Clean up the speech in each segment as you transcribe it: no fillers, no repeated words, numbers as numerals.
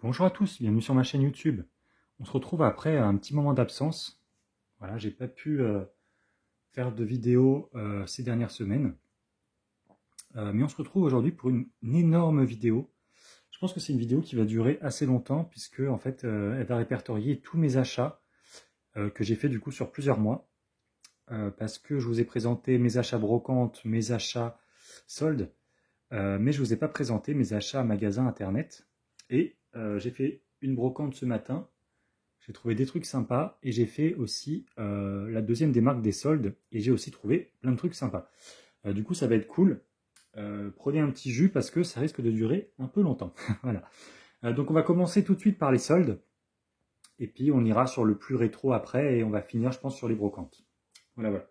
Bonjour à tous, bienvenue sur ma chaîne YouTube. On se retrouve après un petit moment d'absence. Voilà, j'ai pas pu faire de vidéo ces dernières semaines. Mais on se retrouve aujourd'hui pour une énorme vidéo. Je pense que c'est une vidéo qui va durer assez longtemps puisque en fait elle va répertorier tous mes achats que j'ai fait du coup sur plusieurs mois. Parce que je vous ai présenté mes achats brocantes, mes achats soldes, mais je vous ai pas présenté mes achats magasin internet. Et j'ai fait une brocante ce matin. J'ai trouvé des trucs sympas et j'ai fait aussi la deuxième des marques des soldes et j'ai aussi trouvé plein de trucs sympas. Du coup, ça va être cool. Prenez un petit jus parce que ça risque de durer un peu longtemps. Voilà. Donc on va commencer tout de suite par les soldes et puis on ira sur le plus rétro après et on va finir, je pense, sur les brocantes. Voilà,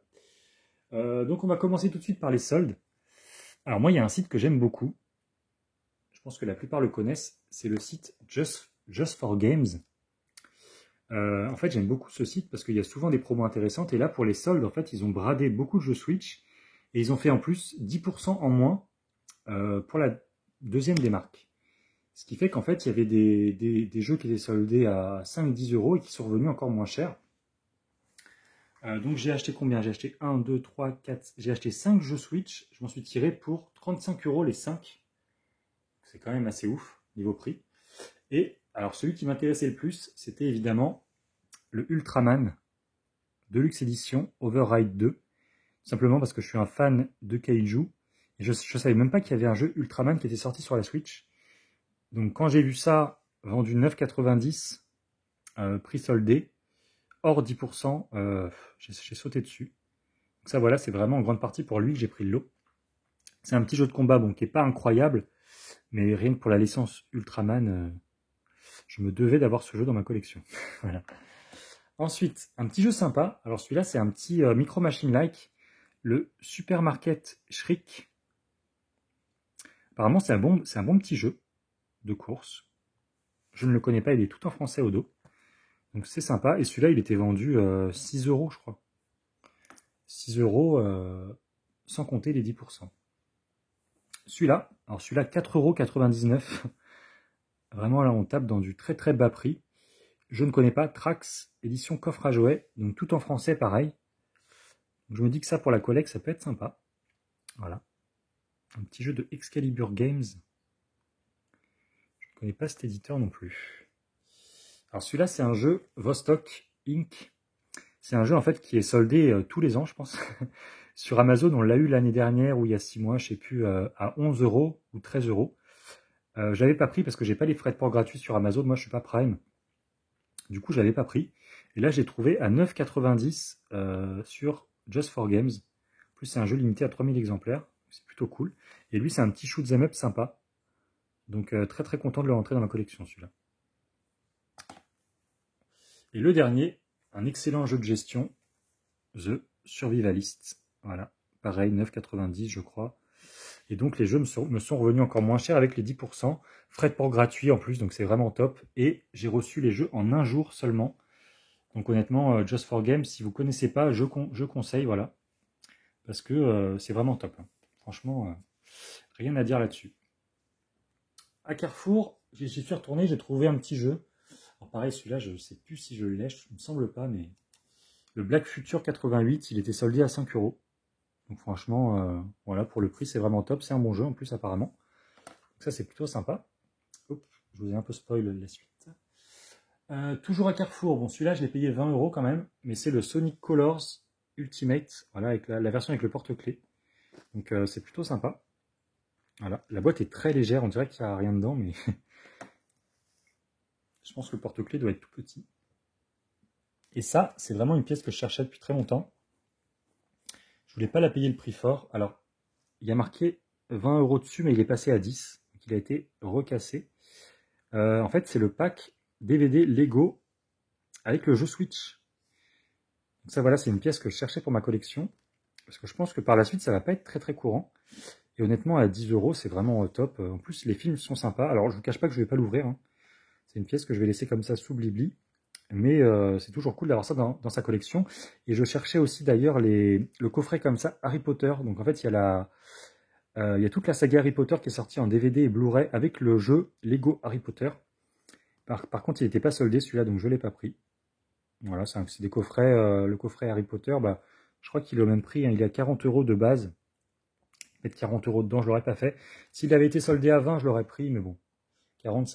voilà. Donc on va commencer tout de suite par les soldes. Alors moi, il y a un site que j'aime beaucoup. Je pense que la plupart le connaissent. C'est le site Just for Games. En fait, j'aime beaucoup ce site parce qu'il y a souvent des promos intéressantes. Et là, pour les soldes, en fait, ils ont bradé beaucoup de jeux Switch. Et ils ont fait en plus 10% en moins pour la deuxième des marques. Ce qui fait qu'en fait, il y avait des jeux qui étaient soldés à 5-10 euros et qui sont revenus encore moins chers. Donc j'ai acheté combien? J'ai acheté 1, 2, 3, 4... J'ai acheté 5 jeux Switch. Je m'en suis tiré pour 35 euros les 5. C'est quand même assez ouf, niveau prix. Et alors celui qui m'intéressait le plus, c'était évidemment le Ultraman Deluxe Edition Override 2. Simplement parce que je suis un fan de Kaiju. Et je ne savais même pas qu'il y avait un jeu Ultraman qui était sorti sur la Switch. Donc quand j'ai vu ça, vendu 9,90, prix soldé, hors 10%, j'ai sauté dessus. Donc ça voilà, c'est vraiment en grande partie pour lui que j'ai pris le lot. C'est un petit jeu de combat bon, qui n'est pas incroyable, mais rien que pour la licence Ultraman, je me devais d'avoir ce jeu dans ma collection. Voilà. Ensuite, un petit jeu sympa. Alors celui-là, c'est un petit Micro Machine-like, le Supermarket Shriek. Apparemment, c'est un bon petit jeu de course. Je ne le connais pas, il est tout en français au dos. Donc c'est sympa. Et celui-là, il était vendu 6 euros, je crois. 6 euros sans compter les 10%. Celui-là, alors celui-là, 4,99 €. Vraiment, là, on tape dans du très très bas prix. Je ne connais pas, Trax, édition coffre à jouets, donc tout en français, pareil. Donc, je me dis que ça, pour la collecte, ça peut être sympa. Voilà. Un petit jeu de Excalibur Games. Je ne connais pas cet éditeur non plus. Alors celui-là, c'est un jeu Vostok Inc. C'est un jeu en fait qui est soldé tous les ans, je pense. Sur Amazon, on l'a eu l'année dernière ou il y a 6 mois, je ne sais plus, à 11 euros ou 13 euros. Je l'avais pas pris parce que j'ai pas les frais de port gratuits sur Amazon. Moi, je suis pas Prime. Du coup, je l'avais pas pris. Et là, j'ai trouvé à 9,90 sur Just for Games. En plus, c'est un jeu limité à 3000 exemplaires. C'est plutôt cool. Et lui, c'est un petit shoot 'em up sympa. Donc, très très content de le rentrer dans ma collection, celui-là. Et le dernier, un excellent jeu de gestion, The Survivalist. Voilà. Pareil, 9,90 je crois. Et donc, les jeux me sont revenus encore moins chers avec les 10%. Frais de port gratuits en plus, donc c'est vraiment top. Et j'ai reçu les jeux en un jour seulement. Donc honnêtement, Just for Games, si vous ne connaissez pas, je conseille, voilà. Parce que c'est vraiment top. Hein. Franchement, rien à dire là-dessus. À Carrefour, j'y suis retourné, j'ai trouvé un petit jeu. Alors pareil, celui-là, je ne sais plus si je le lèche, il me semble pas, mais le Black Future 88, il était soldé à 5 euros. Donc franchement, voilà, pour le prix, c'est vraiment top. C'est un bon jeu en plus, apparemment. Donc ça, c'est plutôt sympa. Hop, je vous ai un peu spoil la suite. Toujours à Carrefour, bon celui-là je l'ai payé 20 euros quand même, mais c'est le Sonic Colors Ultimate, voilà, avec la version avec le porte-clés. Donc c'est plutôt sympa. Voilà, la boîte est très légère, on dirait qu'il n'y a rien dedans, mais je pense que le porte-clés doit être tout petit. Et ça, c'est vraiment une pièce que je cherchais depuis très longtemps. Je voulais pas la payer le prix fort. Alors, il y a marqué 20 euros dessus, mais il est passé à 10, donc il a été recassé. En fait, c'est le pack DVD Lego avec le jeu Switch. Donc ça, voilà, c'est une pièce que je cherchais pour ma collection. Parce que je pense que par la suite, ça va pas être très très courant. Et honnêtement, à 10 euros, c'est vraiment top. En plus, les films sont sympas. Alors, je vous cache pas que je vais pas l'ouvrir. Hein. C'est une pièce que je vais laisser comme ça sous Blibli. Mais c'est toujours cool d'avoir ça dans sa collection. Et je cherchais aussi d'ailleurs le coffret comme ça, Harry Potter. Donc en fait, il y a toute la saga Harry Potter qui est sortie en DVD et Blu-ray avec le jeu Lego Harry Potter. Par contre, il n'était pas soldé celui-là, donc je ne l'ai pas pris. Voilà, c'est des coffrets. Le coffret Harry Potter, bah, je crois qu'il est au même prix, hein, il est à 40 € de base. Mettre 40 € dedans, je l'aurais pas fait. S'il avait été soldé à 20, je l'aurais pris, mais bon, 40,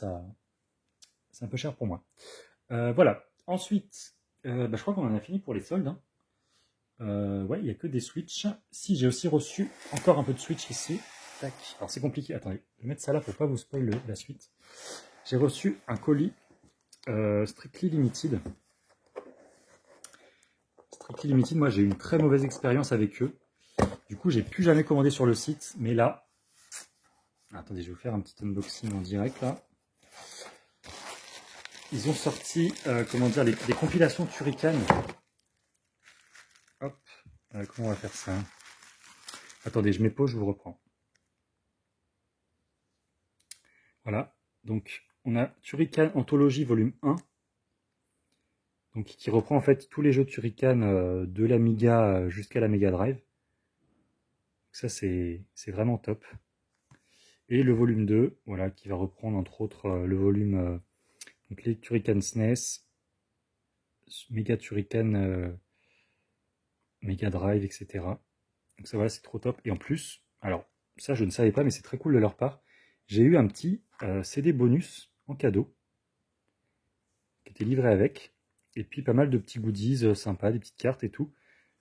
c'est un peu cher pour moi. Voilà. Ensuite, bah, je crois qu'on en a fini pour les soldes, hein. Ouais, il n'y a que des Switch. Si, j'ai aussi reçu encore un peu de Switch ici. Tac. Alors c'est compliqué. Attendez, je vais mettre ça là pour pas vous spoiler la suite. J'ai reçu un colis Strictly Limited. Strictly Limited, moi j'ai eu une très mauvaise expérience avec eux. Du coup, j'ai plus jamais commandé sur le site. Mais là, attendez, je vais vous faire un petit unboxing en direct là. Ils ont sorti, comment dire, des compilations Turrican. Hop, comment on va faire ça? Attendez, je mets pause, je vous reprends. Voilà, donc on a Turrican Anthologie volume 1, donc, qui reprend en fait tous les jeux Turrican de l'Amiga jusqu'à la Mega Drive. Ça c'est vraiment top. Et le volume 2, voilà, qui va reprendre entre autres le volume, donc les Turrican SNES, Mega Turrican Mega Drive, etc. Donc ça voilà, c'est trop top. Et en plus, alors ça je ne savais pas, mais c'est très cool de leur part, j'ai eu un petit CD bonus en cadeau, qui était livré avec, et puis pas mal de petits goodies sympas, des petites cartes et tout.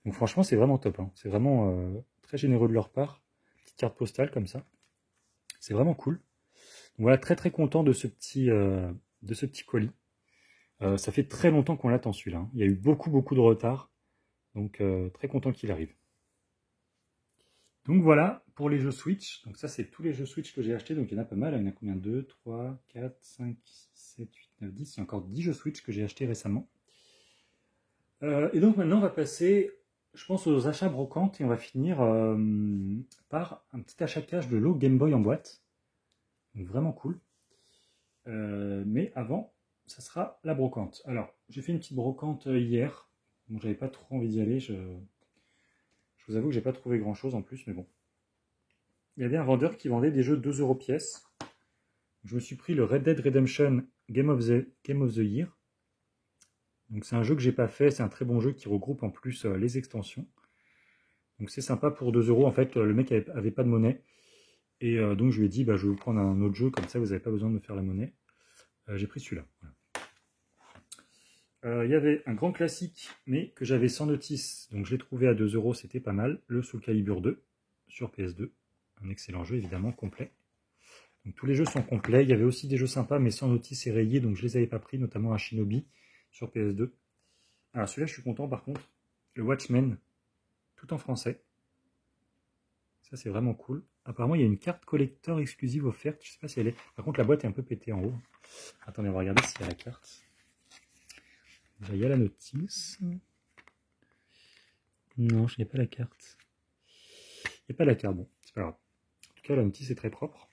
Donc franchement c'est vraiment top, hein. C'est vraiment très généreux de leur part, petite carte postale comme ça. C'est vraiment cool. Donc voilà, très très content de ce petit colis. Ça fait très longtemps qu'on l'attend celui-là, hein. Il y a eu beaucoup de retard, donc très content qu'il arrive. Donc voilà pour les jeux Switch. Donc ça, c'est tous les jeux Switch que j'ai achetés. Donc il y en a pas mal. Il y en a combien? 2, 3, 4, 5, 6, 7, 8, 9, 10. Il y a encore 10 jeux Switch que j'ai achetés récemment. Et donc maintenant, on va passer, je pense, aux achats brocantes. Et on va finir par un petit achat cash de l'eau Game Boy en boîte. Donc vraiment cool. Mais avant, ça sera la brocante. Alors, j'ai fait une petite brocante hier. Bon, j'avais pas trop envie d'y aller. Je vous avoue que j'ai pas trouvé grand chose en plus, mais bon. Il y avait un vendeur qui vendait des jeux 2 € pièce. Je me suis pris le Red Dead Redemption Game of the Year. Donc c'est un jeu que j'ai pas fait, c'est un très bon jeu qui regroupe en plus les extensions. Donc c'est sympa pour 2 €. En fait, le mec avait pas de monnaie. Et donc je lui ai dit, bah, je vais vous prendre un autre jeu, comme ça vous n'avez pas besoin de me faire la monnaie. J'ai pris celui-là. Voilà. Il y avait un grand classique, mais que j'avais sans notice, donc je l'ai trouvé à 2 €, c'était pas mal. Le Soul Calibur 2 sur PS2. Un excellent jeu, évidemment, complet. Donc, tous les jeux sont complets. Il y avait aussi des jeux sympas, mais sans notice et rayés, donc je ne les avais pas pris, notamment un Shinobi sur PS2. Alors celui-là, je suis content par contre. Le Watchmen, tout en français. Ça, c'est vraiment cool. Apparemment, il y a une carte collector exclusive offerte. Je ne sais pas si elle est. Par contre, la boîte est un peu pétée en haut. Attendez, on va regarder s'il y a la carte. Il y a la notice. Non, je n'ai pas la carte. Il n'y a pas la carte, bon, c'est pas grave. En tout cas, la notice est très propre.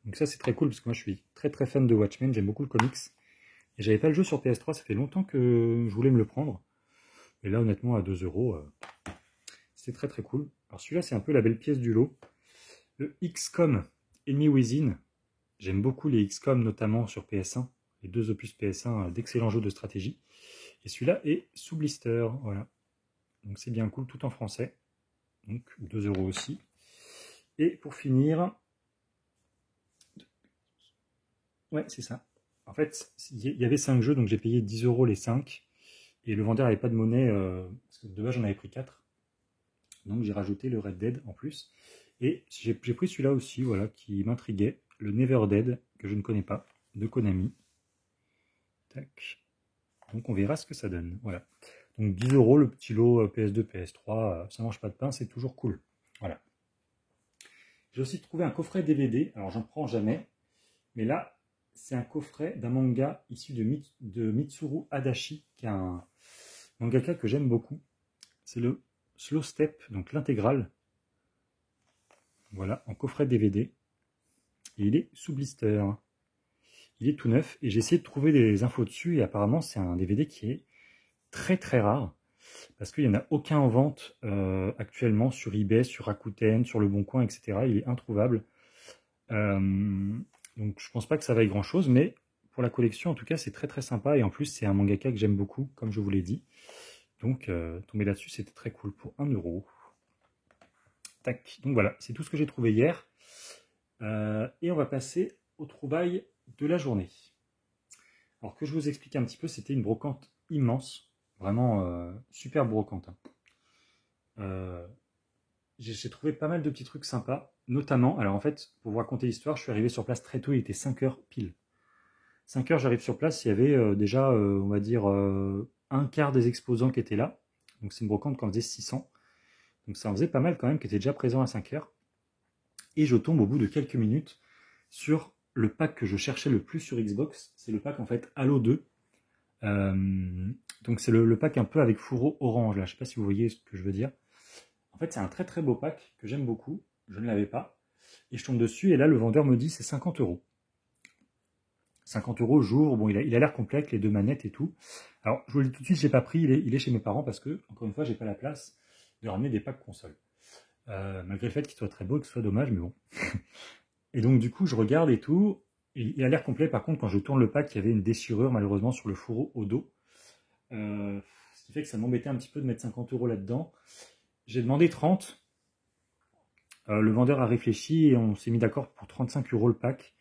Donc ça, c'est très cool, parce que moi, je suis très très fan de Watchmen. J'aime beaucoup le comics. Et j'avais pas le jeu sur PS3, ça fait longtemps que je voulais me le prendre. Et là, honnêtement, à 2 €, c'est très très cool. Alors celui-là, c'est un peu la belle pièce du lot. Le XCOM Enemy Within. J'aime beaucoup les XCOM, notamment sur PS1. Les 2 opus PS1, d'excellents jeux de stratégie. Et celui-là est sous blister, voilà. Donc c'est bien cool, tout en français. Donc 2 € aussi. Et pour finir... Ouais, c'est ça. En fait, il y avait 5 jeux, donc j'ai payé 10 € les 5. Et le vendeur n'avait pas de monnaie, parce que de base j'en avais pris 4. Donc j'ai rajouté le Red Dead en plus. Et j'ai pris celui-là aussi, voilà, qui m'intriguait. Le Never Dead, que je ne connais pas, de Konami. Tac. Donc on verra ce que ça donne. Voilà. Donc 10 € le petit lot PS2, PS3, ça mange pas de pain, c'est toujours cool. Voilà. J'ai aussi trouvé un coffret DVD. Alors j'en prends jamais. Mais là, c'est un coffret d'un manga issu de Mitsuru Adachi, qui est un mangaka que j'aime beaucoup. C'est le Slow Step, donc l'intégrale. Voilà, en coffret DVD. Et il est sous blister. Il est tout neuf. Et j'ai essayé de trouver des infos dessus. Et apparemment, c'est un DVD qui est très très rare. Parce qu'il n'y en a aucun en vente actuellement sur eBay, sur Rakuten, sur Le Bon Coin, etc. Il est introuvable. Donc je pense pas que ça vaille grand chose. Mais pour la collection, en tout cas, c'est très très sympa. Et en plus, c'est un mangaka que j'aime beaucoup, comme je vous l'ai dit. Donc, tomber là-dessus, c'était très cool pour 1 €. Tac. Donc voilà, c'est tout ce que j'ai trouvé hier. Et on va passer aux trouvailles de la journée. Alors que je vous explique un petit peu, c'était une brocante immense. Vraiment super brocante. Hein. J'ai trouvé pas mal de petits trucs sympas. Notamment, alors en fait, pour vous raconter l'histoire, je suis arrivé sur place très tôt, il était 5 heures pile. 5 heures, j'arrive sur place, il y avait déjà, on va dire, un quart des exposants qui étaient là. Donc c'est une brocante qui en faisait 600. Donc ça en faisait pas mal quand même, qui étaient déjà présents à 5 heures. Et je tombe au bout de quelques minutes sur le pack que je cherchais le plus sur Xbox. C'est le pack en fait Halo 2. Donc c'est le pack un peu avec fourreau orange là. Je sais pas si vous voyez ce que je veux dire. En fait c'est un très très beau pack que j'aime beaucoup. Je ne l'avais pas. Et je tombe dessus et là le vendeur me dit c'est 50 €. 50 € jour, bon il a l'air complet avec les 2 manettes et tout. Alors je vous le dis tout de suite, je l'ai pas pris, il est chez mes parents parce que, encore une fois, j'ai pas la place de ramener des packs consoles. Malgré le fait qu'il soit très beau et que ce soit dommage, mais bon. Et donc du coup je regarde et tout, et il a l'air complet. Par contre quand je tourne le pack, il y avait une déchirure malheureusement sur le fourreau au dos. Ce qui fait que ça m'embêtait un petit peu de mettre 50 € là-dedans. J'ai demandé 30. Le vendeur a réfléchi et on s'est mis d'accord pour 35 € le pack,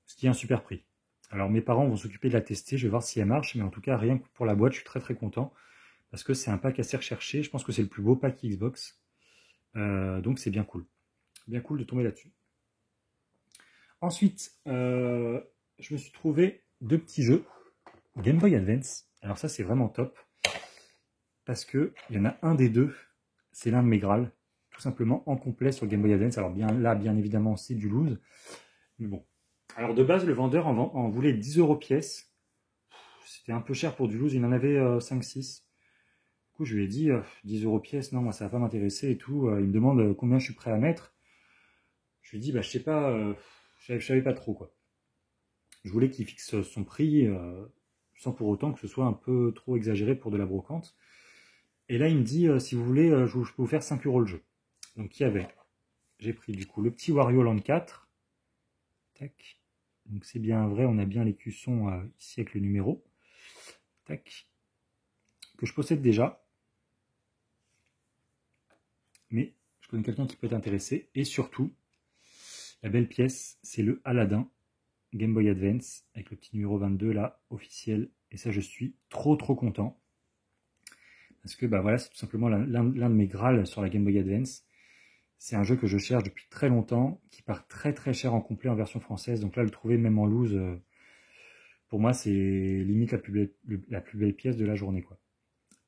ce qui est un super prix. Alors mes parents vont s'occuper de la tester, je vais voir si elle marche, mais en tout cas rien que pour la boîte, je suis très très content, parce que c'est un pack assez recherché, je pense que c'est le plus beau pack Xbox, donc c'est bien cool de tomber là-dessus. Ensuite, je me suis trouvé 2 petits jeux, Game Boy Advance, alors ça c'est vraiment top, parce que il y en a un des deux, c'est l'un de mes Graal, tout simplement en complet sur Game Boy Advance, alors bien évidemment c'est du loose, mais bon. Alors de base, le vendeur en voulait 10 € pièce. C'était un peu cher pour du loose, il en avait 5-6. Du coup, je lui ai dit 10 € pièce, non, moi ça va pas m'intéresser et tout. Il me demande combien je suis prêt à mettre. Je lui ai dit, bah je sais pas, je savais pas trop quoi. Je voulais qu'il fixe son prix sans pour autant que ce soit un peu trop exagéré pour de la brocante. Et là, il me dit, si vous voulez, je peux vous faire 5 € le jeu. Donc il y avait, j'ai pris du coup le petit Wario Land 4. Tac. Donc c'est bien vrai, on a bien les cuissons ici avec le numéro. Tac. Que je possède déjà. Mais je connais quelqu'un qui peut être intéressé. Et surtout, la belle pièce, c'est le Aladdin Game Boy Advance, avec le petit numéro 22 là, officiel. Et ça, je suis trop content. Parce que bah voilà, c'est tout simplement l'un de mes Graals sur la Game Boy Advance. C'est un jeu que je cherche depuis très longtemps, qui part très cher en complet en version française. Donc là, le trouver même en loose, pour moi, c'est limite la plus belle pièce de la journée, quoi.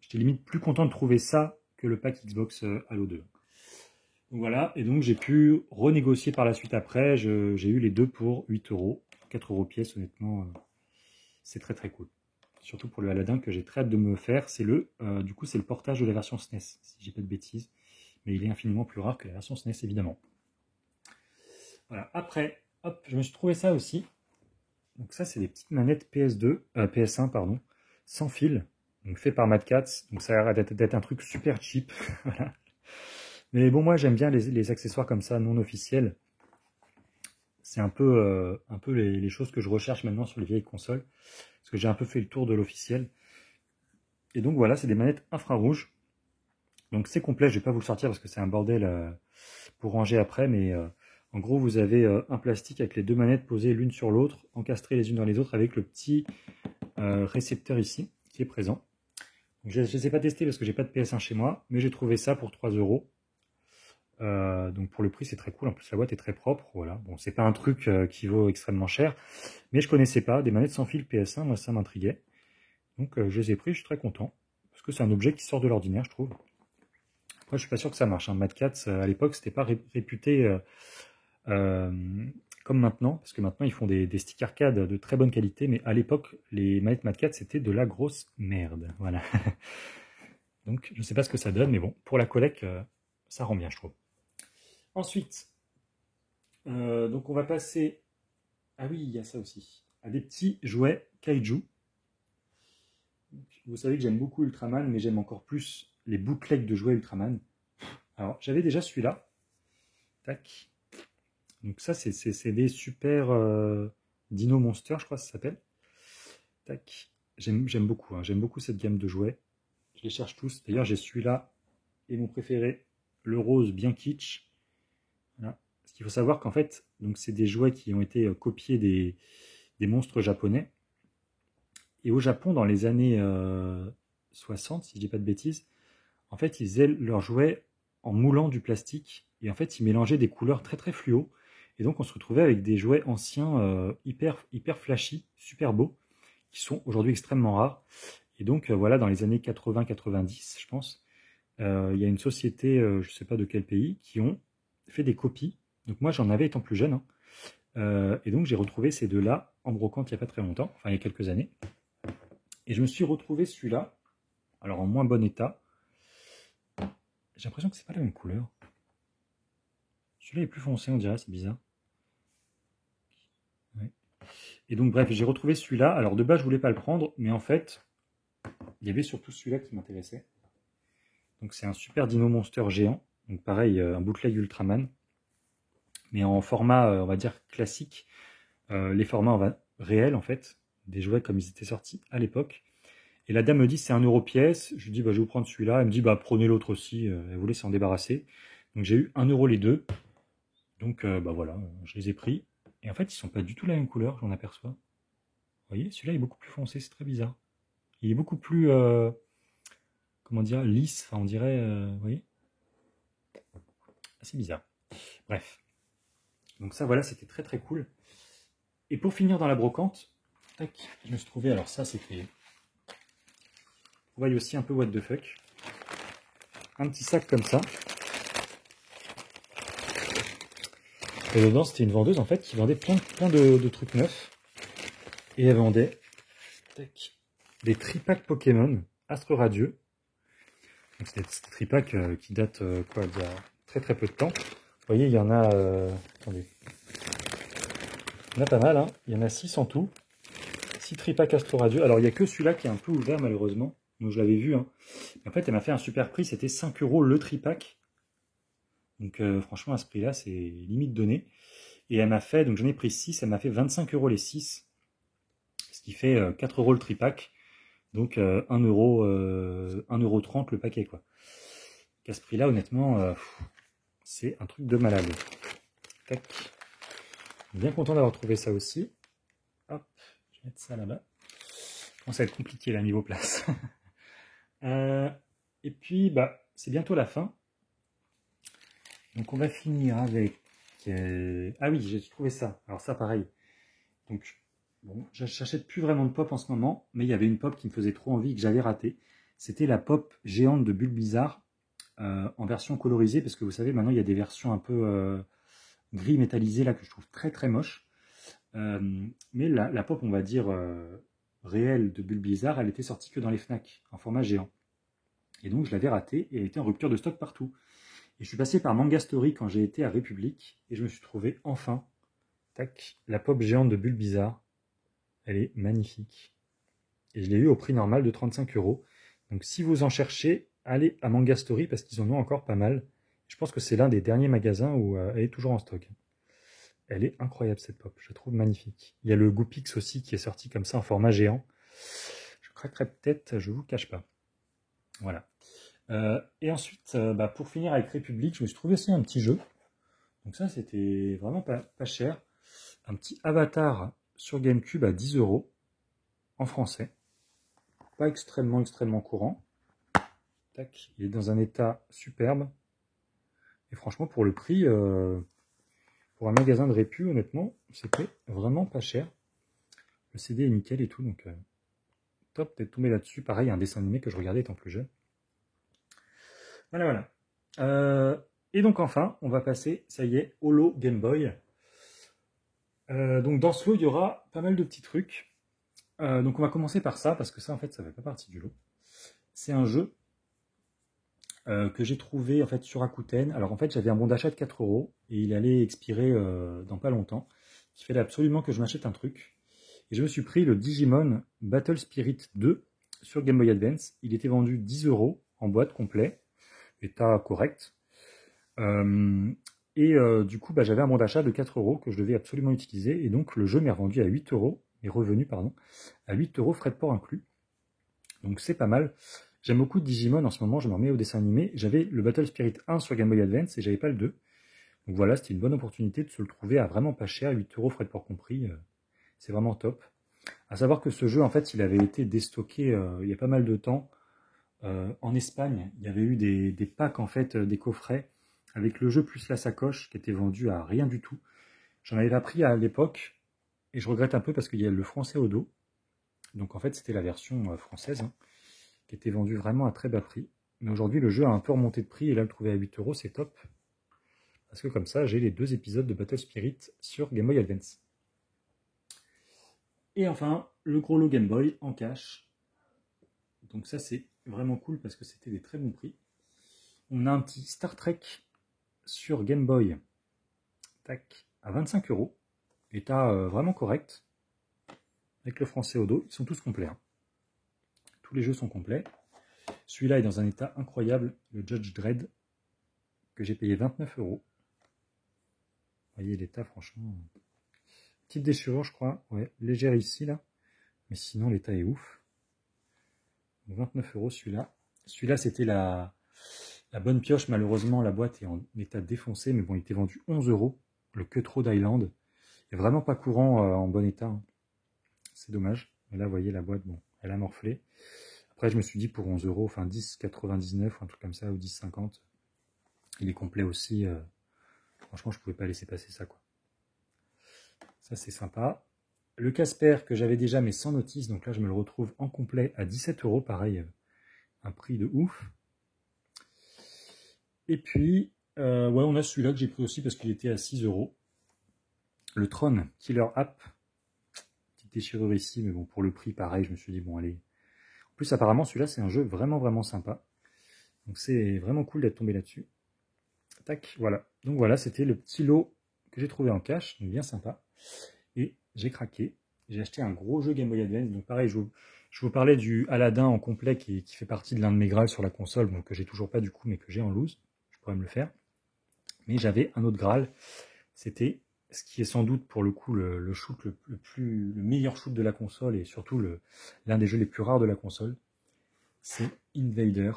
J'étais limite plus content de trouver ça que le pack Xbox Halo 2. Donc voilà, et donc j'ai pu renégocier par la suite après. J'ai eu les deux pour 8 €, 4 € pièce, honnêtement, c'est très cool. Surtout pour le Aladdin que j'ai très hâte de me faire. C'est du coup, c'est le portage de la version SNES, si j'ai pas de bêtises. Mais il est infiniment plus rare que la version SNES, évidemment. Voilà, après, hop, je me suis trouvé ça aussi. Donc ça, c'est des petites manettes PS1, pardon, sans fil, donc fait par Mad Catz. Donc ça a l'air d'être un truc super cheap. Voilà. Mais bon, moi j'aime bien les accessoires comme ça, non officiels. C'est un peu les choses que je recherche maintenant sur les vieilles consoles, parce que j'ai un peu fait le tour de l'officiel. Et donc voilà, c'est des manettes infrarouges. Donc c'est complet, je vais pas vous le sortir parce que c'est un bordel pour ranger après, mais en gros vous avez un plastique avec les 2 manettes posées l'une sur l'autre, encastrées les unes dans les autres avec le petit récepteur ici qui est présent. Donc, je ne les ai pas testés parce que j'ai pas de PS1 chez moi, mais j'ai trouvé ça pour 3 €. Donc pour le prix c'est très cool, en plus la boîte est très propre, voilà. Bon, c'est pas un truc qui vaut extrêmement cher, mais je connaissais pas, des manettes sans fil PS1, moi ça m'intriguait. Donc je les ai pris, je suis très content, parce que c'est un objet qui sort de l'ordinaire, je trouve. Après je suis pas sûr que ça marche, hein. Mad Catz à l'époque c'était pas réputé comme maintenant, parce que maintenant ils font des sticks arcade de très bonne qualité, mais à l'époque les manettes Mad Catz c'était de la grosse merde, voilà. Donc je sais pas ce que ça donne, mais bon, pour la collecte ça rend bien, je trouve. Ensuite, donc on va passer, ah oui, il y a ça aussi, à des petits jouets Kaiju. Vous savez que j'aime beaucoup Ultraman, mais j'aime encore plus les bootlegs de jouets Ultraman. Alors j'avais déjà celui-là, tac. Donc ça c'est des super Dino Monster, je crois que ça s'appelle. Tac. J'aime beaucoup, hein. J'aime beaucoup cette gamme de jouets. Je les cherche tous. D'ailleurs, j'ai celui-là et mon préféré, le rose bien kitsch. Voilà. Parce qu'il faut savoir qu'en fait, donc c'est des jouets qui ont été copiés des monstres japonais. Et au Japon, dans les années 60, si je dis pas de bêtises, en fait, ils faisaient leurs jouets en moulant du plastique. Et en fait, ils mélangeaient des couleurs très très fluo. Et donc, on se retrouvait avec des jouets anciens hyper flashy, super beaux, qui sont aujourd'hui extrêmement rares. Et donc, voilà, dans les années 80-90, je pense, il y a une société, je ne sais pas de quel pays, qui ont fait des copies. Donc moi, j'en avais étant plus jeune, hein. Et donc, j'ai retrouvé ces deux-là en brocante il n'y a pas très longtemps, enfin il y a quelques années. Et je me suis retrouvé celui-là, alors en moins bon état. J'ai l'impression que c'est pas la même couleur. Celui-là est plus foncé, on dirait, c'est bizarre. Ouais. Et donc, bref, j'ai retrouvé celui-là. Alors, de base, je voulais pas le prendre, mais en fait, il y avait surtout celui-là qui m'intéressait. Donc, c'est un Super Dino Monster géant. Donc, pareil, un bootleg Ultraman. Mais en format, on va dire, classique. Les formats réels, en fait. Des jouets comme ils étaient sortis à l'époque. Et la dame me dit, c'est 1 € pièce. Je lui dis, bah, je vais vous prendre celui-là. Elle me dit, bah, prenez l'autre aussi. Elle voulait s'en débarrasser. Donc, j'ai eu 1 € les deux. Donc, bah voilà, je les ai pris. Et en fait, ils sont pas du tout la même couleur, j'en aperçois. Vous voyez, celui-là est beaucoup plus foncé, c'est très bizarre. Il est beaucoup plus, comment dire, lisse, enfin on dirait, vous voyez, assez bizarre. Bref. Donc ça, voilà, c'était très très cool. Et pour finir dans la brocante, tac, je me suis trouvé, alors ça c'était, vous voyez aussi un peu what the fuck, un petit sac comme ça. Et dedans, c'était une vendeuse en fait qui vendait plein de trucs neufs. Et elle vendait, tac, des tripacks Pokémon, Astre Radieux. Donc c'est des tripacks qui datent quoi, d'il y a très très peu de temps. Vous voyez, il y en a, attendez, il y en a pas mal, hein. Il y en a 6 en tout. 6 tripacks Astre Radieux. Alors il n'y a que celui-là qui est un peu ouvert malheureusement. Donc je l'avais vu, hein. En fait, elle m'a fait un super prix, c'était 5 € le tripack. Donc franchement, à ce prix-là, c'est limite donné. Et elle m'a fait, donc j'en ai pris 6, elle m'a fait 25 € les 6. Ce qui fait 4 € le tripack. Donc 1,30 € le paquet, quoi. Qu'à ce prix-là, honnêtement, c'est un truc de malade. Tac. Bien content d'avoir trouvé ça aussi. Hop, je vais mettre ça là-bas. Ça va être compliqué là, niveau place. Et puis, bah, c'est bientôt la fin. Donc on va finir avec... Ah oui, j'ai trouvé ça. Alors ça, pareil. Donc, bon, j'achète plus vraiment de pop en ce moment, mais il y avait une pop qui me faisait trop envie et que j'avais raté. C'était la pop géante de Bulbizarre en version colorisée, parce que vous savez, maintenant il y a des versions un peu gris métallisé là que je trouve très très moche. Mais la pop, on va dire réelle de Bulbizarre, elle était sortie que dans les Fnac en format géant. Et donc je l'avais raté et elle était en rupture de stock partout. Et je suis passé par Manga Story quand j'ai été à République et je me suis trouvé enfin, tac, la pop géante de Bulbizarre. Elle est magnifique. Et je l'ai eu au prix normal de 35 €. Donc si vous en cherchez, allez à Manga Story parce qu'ils en ont encore pas mal. Je pense que c'est l'un des derniers magasins où elle est toujours en stock. Elle est incroyable cette pop, je la trouve magnifique. Il y a le Goopix aussi qui est sorti comme ça en format géant. Je craquerai peut-être, je vous cache pas. Voilà. Et ensuite, bah, pour finir avec République, je me suis trouvé aussi un petit jeu. Donc ça, c'était vraiment pas cher. Un petit Avatar sur GameCube à 10 € en français. Pas extrêmement courant. Tac, il est dans un état superbe. Et franchement, pour le prix, pour un magasin de répu, honnêtement, c'était vraiment pas cher. Le CD est nickel et tout, donc top d'être tombé là-dessus. Pareil, un dessin animé que je regardais étant plus jeune. Voilà. Et donc enfin, on va passer, ça y est, au lot Game Boy. Donc dans ce lot, il y aura pas mal de petits trucs. Donc on va commencer par ça, parce que ça, en fait, ça fait pas partie du lot. C'est un jeu que j'ai trouvé en fait sur Rakuten. Alors en fait, j'avais un bon d'achat de 4 € et il allait expirer dans pas longtemps. Il fallait absolument que je m'achète un truc. Et je me suis pris le Digimon Battle Spirit 2 sur Game Boy Advance. Il était vendu 10 € en boîte complet, état correct. Et du coup, j'avais un bon d'achat de 4 euros que je devais absolument utiliser. Et donc, le jeu m'est revendu à 8 euros, est revenu, pardon, à 8 euros frais de port inclus. Donc, c'est pas mal. J'aime beaucoup Digimon en ce moment, je me remets au dessin animé. J'avais le Battle Spirit 1 sur Game Boy Advance et j'avais pas le 2. Donc voilà, c'était une bonne opportunité de se le trouver à vraiment pas cher, 8 euros frais de port compris. C'est vraiment top. À savoir que ce jeu, en fait, il avait été déstocké il y a pas mal de temps. En Espagne, il y avait eu des packs, en fait, des coffrets avec le jeu plus la sacoche qui était vendu à rien du tout. J'en avais pas pris à l'époque et je regrette un peu parce qu'il y a le français au dos. Donc en fait, c'était la version française hein, qui était vendue vraiment à très bas prix. Mais aujourd'hui, le jeu a un peu remonté de prix et là, le trouver à 8 euros, c'est top. Parce que comme ça, j'ai les 2 épisodes de Battle Spirit sur Game Boy Advance. Et enfin, le gros lot Game Boy en cash. Donc ça, c'est vraiment cool parce que c'était des très bons prix. On a un petit Star Trek sur Game Boy, tac, à 25 euros. État vraiment correct. Avec le français au dos, ils sont tous complets. Hein. Tous les jeux sont complets. Celui-là est dans un état incroyable, le Judge Dredd, que j'ai payé 29 euros. Vous voyez l'état, franchement. Petite déchirure, je crois. Ouais, légère ici, là. Mais sinon, l'état est ouf. 29 euros celui-là. Celui-là, c'était la bonne pioche. Malheureusement, la boîte est en état défoncé. Mais bon, il était vendu 11 euros. Le Cutthroat Island. Il n'est vraiment pas courant en bon état. Hein. C'est dommage. Mais là, vous voyez, la boîte, bon, elle a morflé. Après, je me suis dit pour 11 euros, enfin 10,99, un truc comme ça, ou 10,50. Il est complet aussi. Franchement, je pouvais pas laisser passer ça, quoi. Ça, c'est sympa. Le Casper que j'avais déjà, mais sans notice. Donc là, je me le retrouve en complet à 17 euros. Pareil, un prix de ouf. Et puis, ouais, on a celui-là que j'ai pris aussi parce qu'il était à 6 euros. Le Tron Killer App. Petite déchirure ici, mais bon, pour le prix, pareil, je me suis dit, bon, allez. En plus, apparemment, celui-là, c'est un jeu vraiment, vraiment sympa. Donc, c'est vraiment cool d'être tombé là-dessus. Tac, voilà. Donc, voilà, c'était le petit lot que j'ai trouvé en cash. Donc, bien sympa. Et j'ai craqué. J'ai acheté un gros jeu Game Boy Advance. Donc, pareil, je vous parlais du Aladdin en complet qui fait partie de l'un de mes Graals sur la console. Donc, que j'ai toujours pas du coup, mais que j'ai en loose. Je pourrais me le faire. Mais j'avais un autre Graal. C'était ce qui est sans doute pour le coup le shoot le meilleur shoot de la console et surtout l'un des jeux les plus rares de la console. C'est Invader.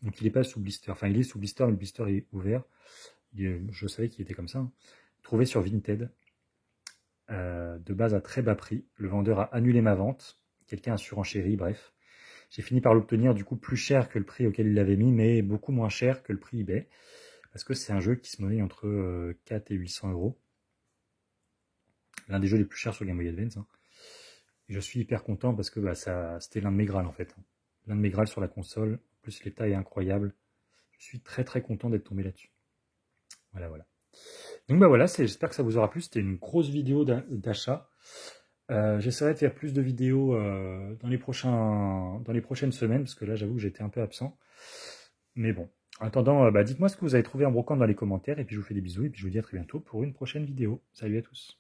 Donc il n'est pas sous blister. Enfin, il est sous blister, mais le blister est ouvert. Je savais qu'il était comme ça. Hein. Trouvé sur Vinted. De base à très bas prix. Le vendeur a annulé ma vente. Quelqu'un a surenchéri, bref. J'ai fini par l'obtenir du coup plus cher que le prix auquel il l'avait mis, mais beaucoup moins cher que le prix eBay. Parce que c'est un jeu qui se monnaie entre 4 et 800 euros. L'un des jeux les plus chers sur Game Boy Advance. Hein. Et je suis hyper content parce que c'était l'un de mes Graals en fait. Hein. L'un de mes Graals sur la console. En plus, l'état est incroyable. Je suis très très content d'être tombé là-dessus. Voilà, voilà. Donc voilà, j'espère que ça vous aura plu. C'était une grosse vidéo d'achat. J'essaierai de faire plus de vidéos dans les prochaines semaines, parce que là, j'avoue que j'étais un peu absent. Mais bon, en attendant, dites-moi ce que vous avez trouvé en brocante dans les commentaires, et puis je vous fais des bisous, et puis je vous dis à très bientôt pour une prochaine vidéo. Salut à tous.